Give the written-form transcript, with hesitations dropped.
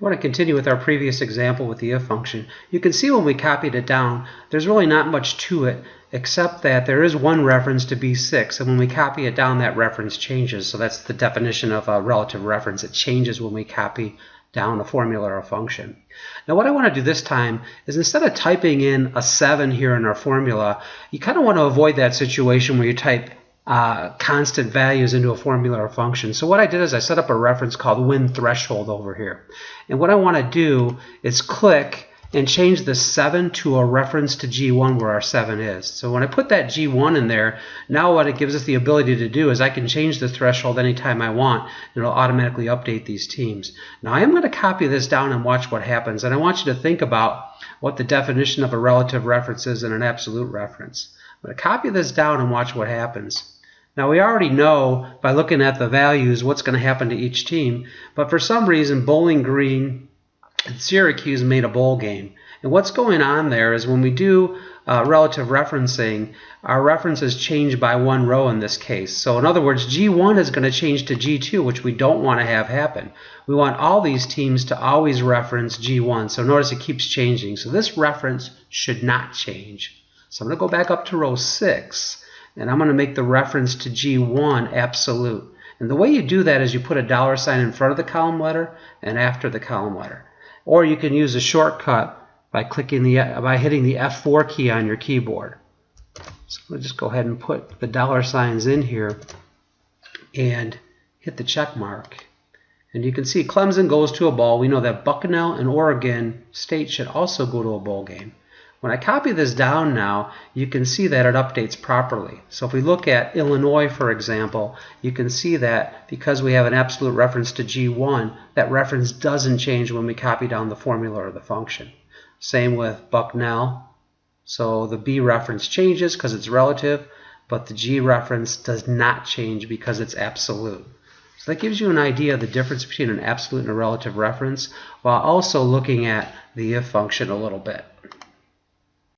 I want to continue with our previous example with the if function. You can see when we copied it down, there's really not much to it except that there is one reference to B6, and when we copy it down, that reference changes. So that's the definition of a relative reference. It changes when we copy down a formula or a function. Now what I want to do this time is, instead of typing in a 7 here in our formula, you kind of want to avoid that situation where you type constant values into a formula or function. So what I did is I set up a reference called win threshold over here. And what I want to do is click and change the 7 to a reference to G1 where our 7 is. So when I put that G1 in there, now what it gives us the ability to do is I can change the threshold anytime I want, and it'll automatically update these teams. Now I am going to copy this down and watch what happens. And I want you to think about what the definition of a relative reference is and an absolute reference. I'm going to copy this down and watch what happens. Now we already know by looking at the values what's going to happen to each team, but for some reason Bowling Green and Syracuse made a bowl game. And what's going on there is when we do relative referencing, our references change by one row in this case. So in other words, G1 is going to change to G2, which we don't want to have happen. We want all these teams to always reference G1. So notice it keeps changing. So this reference should not change. So I'm going to go back up to row 6. And I'm going to make the reference to G1 absolute. And the way you do that is you put a $sign in front of the column letter and after the column letter. Or you can use a shortcut by hitting the F4 key on your keyboard. So we'll just go ahead and put the $signs in here and hit the check mark. And you can see Clemson goes to a bowl. We know that Bucknell and Oregon State should also go to a bowl game. When I copy this down now, you can see that it updates properly. So if we look at Illinois, for example, you can see that because we have an absolute reference to G1, that reference doesn't change when we copy down the formula or the function. Same with Bucknell. So the B reference changes because it's relative, but the G reference does not change because it's absolute. So that gives you an idea of the difference between an absolute and a relative reference, while also looking at the if function a little bit.